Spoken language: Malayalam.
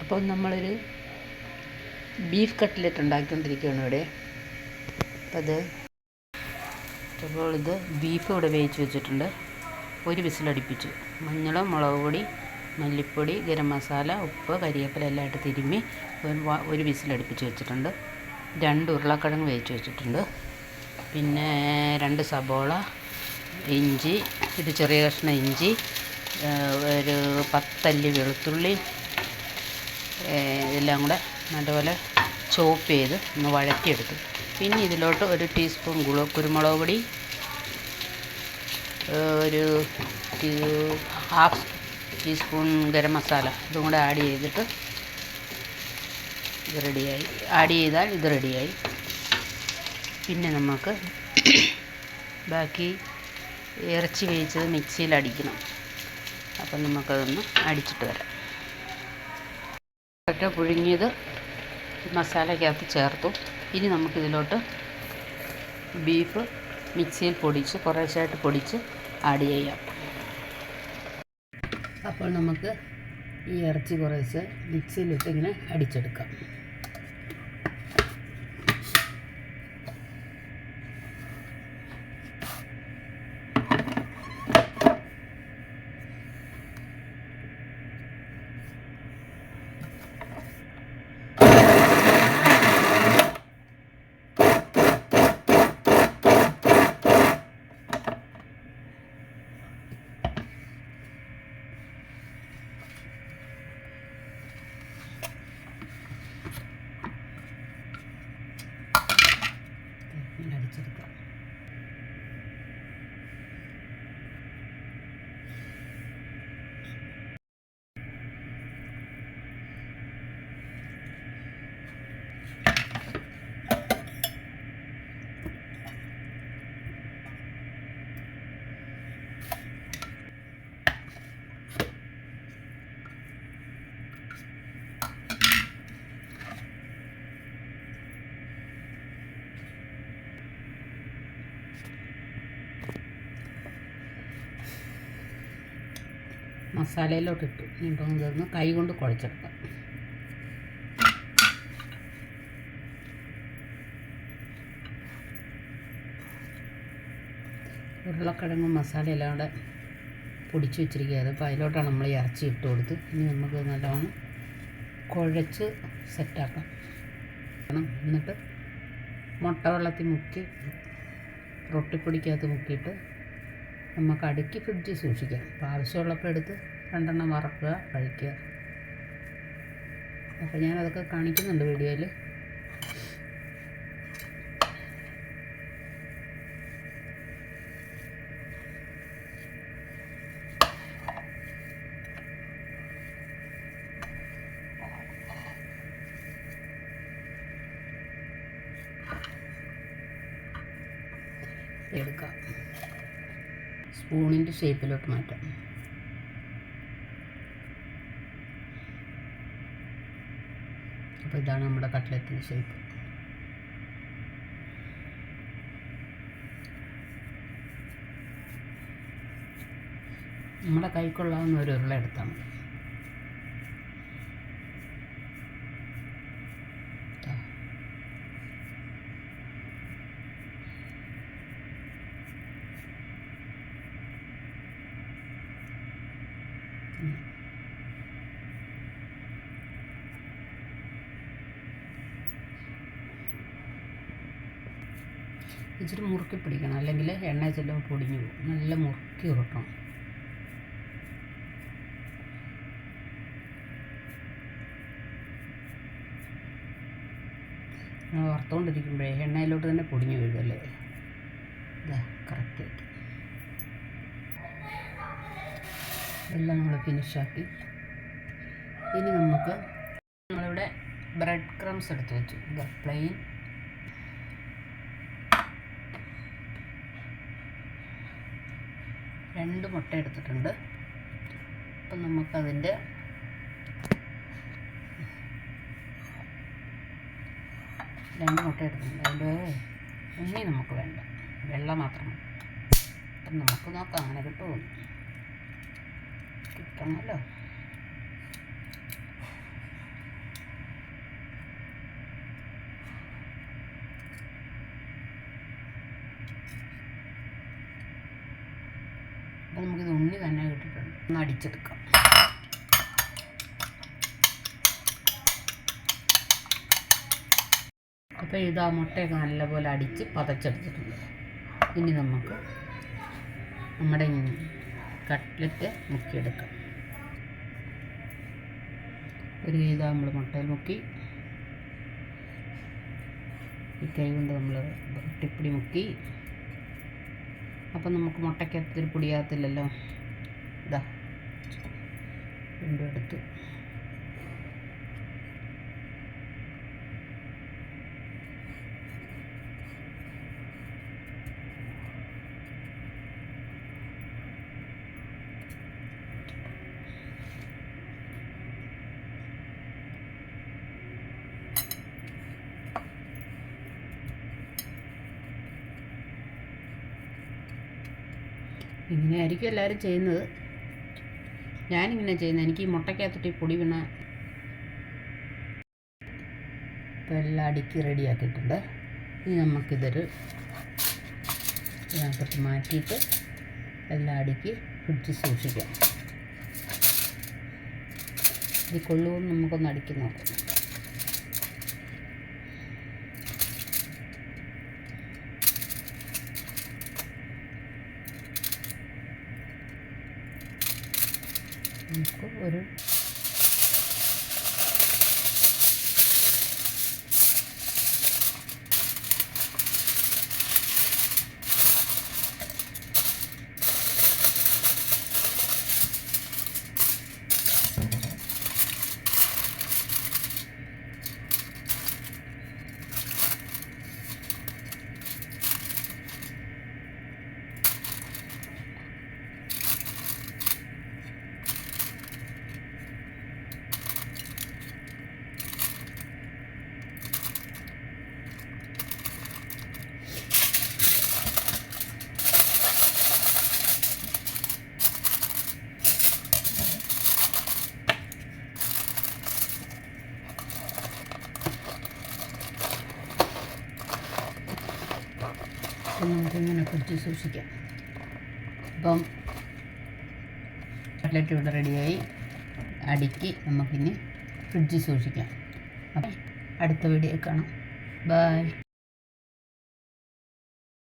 അപ്പോൾ നമ്മളൊരു ബീഫ് കട്ട്ലറ്റ് ഉണ്ടാക്കിക്കൊണ്ടിരിക്കുകയാണ് ഇവിടെ. അപ്പോൾ ഇത് ബീഫ് ഇവിടെ വേവിച്ച് വെച്ചിട്ടുണ്ട്. ഒരു വിസിലടിപ്പിച്ചു. മഞ്ഞളും മുളക് പൊടി, മല്ലിപ്പൊടി, ഗരം മസാല, ഉപ്പ്, കരിവേപ്പില എല്ലാം ഇട്ട് തിരുമ്മി ഒരു വിസിലടിപ്പിച്ച് വെച്ചിട്ടുണ്ട്. 2 ഉരുളക്കിഴങ്ങ് വേവിച്ച് വെച്ചിട്ടുണ്ട്. പിന്നെ 2 സബോള, ഇഞ്ചി, ഇത് ചെറിയ കഷ്ണം ഇഞ്ചി, ഒരു 10 അല്ലി വെളുത്തുള്ളി, എല്ലാം കൂടെ നല്ലപോലെ ചോപ്പ് ചെയ്ത് ഒന്ന് വഴറ്റിയെടുത്തു. പിന്നെ ഇതിലോട്ട് 1 ടീസ്പൂൺ കുരുമുളക് പൊടി, ഒരു ½ ടീസ്പൂൺ ഗരം മസാല ഇതും കൂടെ ആഡ് ചെയ്തിട്ട് ഇത് റെഡിയായി. ആഡ് ചെയ്താൽ ഇത് റെഡിയായി. പിന്നെ നമുക്ക് ബാക്കി ഇറച്ചി വേവിച്ചത് മിക്സിയിൽ അടിക്കണം. അപ്പം നമുക്കതൊന്ന് അടിച്ചിട്ട് വരാം. പൊട്ടറ്റോ പുഴുങ്ങിയത് മസാലയ്ക്കകത്ത് ചേർത്തു. ഇനി നമുക്കിതിലോട്ട് ബീഫ് മിക്സിയിൽ പൊടിച്ച് കുറേശ്ശായിട്ട് പൊടിച്ച് ആഡ് ചെയ്യാം. അപ്പോൾ നമുക്ക് ഈ ഇറച്ചി കുറേശ്ശെ മിക്സിയിലിട്ട് ഇങ്ങനെ അടിച്ചെടുക്കാം. അടിച്ചെടുക്കാം. മസാലയിലോട്ട് ഇട്ടു. ഇപ്പം ഇതൊന്ന് കൈ കൊണ്ട് കുഴച്ചെടുക്കാം. ഉരുളക്കിഴങ്ങും മസാല എല്ലാം കൂടെ പൊടിച്ച് വെച്ചിരിക്കുകയാണ്. അപ്പോൾ അതിലോട്ടാണ് നമ്മൾ ഈ ഇറച്ചി ഇട്ട് കൊടുത്ത്. ഇനി നമുക്ക് നല്ലോണം കുഴച്ച് സെറ്റാക്കാം. എന്നിട്ട് മുട്ട വെള്ളത്തിൽ മുക്കി റൊട്ടിപ്പൊടിക്കകത്ത് മുക്കിയിട്ട് നമുക്ക് അടുക്കി ഫ്രിഡ്ജിൽ സൂക്ഷിക്കാം. അപ്പോൾ ആവശ്യമുള്ളപ്പോൾ എടുത്ത് 2 എണ്ണം വറക്കുക, കഴിക്കുക. അപ്പോൾ ഞാനതൊക്കെ കാണിക്കുന്നുണ്ട് വീഡിയോയിൽ. എടുക്കാം. സ്പൂണിൻ്റെ ഷേപ്പിലോട്ട് മാറ്റാം. അപ്പോൾ ഇതാണ് നമ്മുടെ കട്ട്ലറ്റിൻ്റെ ഷേപ്പ്. നമ്മുടെ കൈക്കൊള്ളാവുന്ന ഒരു ഉരുള എടുത്താൽ മതി. ഇച്ചിരി മുറുക്കി പിടിക്കണം, അല്ലെങ്കിൽ എണ്ണ ചെല്ലുമ്പോൾ പൊടിഞ്ഞു പോകും. നല്ല മുറുക്കി ഉരുട്ടണം. വറുത്തുകൊണ്ടിരിക്കുമ്പോഴേ എണ്ണയിലോട്ട് തന്നെ പൊടിഞ്ഞു വീഴുമല്ലേ. ഇതാ കറക്റ്റായിട്ട് എല്ലാം നമ്മൾ ഫിനിഷാക്കി. ഇനി നമ്മളിവിടെ ബ്രെഡ് ക്രംസ് എടുത്ത് വെച്ചു. ഇതാ പ്ലെയിൻ. രണ്ട് മുട്ട എടുത്തിട്ടുണ്ട്. അപ്പം നമുക്കതിൻ്റെ രണ്ട് മുട്ട എടുത്തിട്ടുണ്ട്. അതിൻ്റെ ഉണ്ണി നമുക്ക് വേണ്ട, വെള്ള മാത്രം. അപ്പം നമുക്ക് നോക്കാം അങ്ങനെ കിട്ടുമോ. കിട്ടണമല്ലോ. ഒന്ന് അടിച്ചെടുക്കാം. അപ്പോൾ ഇതാ മുട്ടയൊക്കെ നല്ലപോലെ അടിച്ച് പതച്ചെടുത്തിട്ടുണ്ട്. ഇനി നമുക്ക് നമ്മുടെ കട്ട്ലറ്റ് മുക്കിയെടുക്കാം. ഒരു ഇതാ നമ്മൾ മുട്ടയിൽ മുക്കി, ഈ കൈ കൊണ്ട് നമ്മൾ ടിപ്പിടി മുക്കി. അപ്പം നമുക്ക് മുട്ടയ്ക്കകത്തൊരു പൊടിയാകത്തില്ലല്ലോ. ഇതാ രണ്ടും എടുത്തു. ഇങ്ങനെയായിരിക്കും എല്ലാവരും ചെയ്യുന്നത്. ഞാനിങ്ങനെ ചെയ്യുന്നത്. എനിക്ക് ഈ മുട്ടയ്ക്കകത്തിട്ട് ഈ പൊടി വീണ. ഇപ്പോൾ എല്ലാം അടുക്കി റെഡിയാക്കിയിട്ടുണ്ട്. ഇനി നമുക്കിതൊരു ഇതിനകത്തോട്ട് മാറ്റിയിട്ട് എല്ലാം അടുക്കി ഫ്രിഡ്ജിൽ സൂക്ഷിക്കാം. ഇത് കൊള്ളുമെന്ന് നമുക്കൊന്ന് അടുക്കി നോക്കാം. നമുക്ക് ഒരു നമുക്കിങ്ങനെ ഫ്രിഡ്ജിൽ സൂക്ഷിക്കാം. അപ്പം കട്ട്ലറ്റ് ഇവിടെ റെഡിയായി. അടുക്കി നമുക്കിനി ഫ്രിഡ്ജിൽ സൂക്ഷിക്കാം. അപ്പം അടുത്ത വീഡിയോ കാണാം. ബൈ.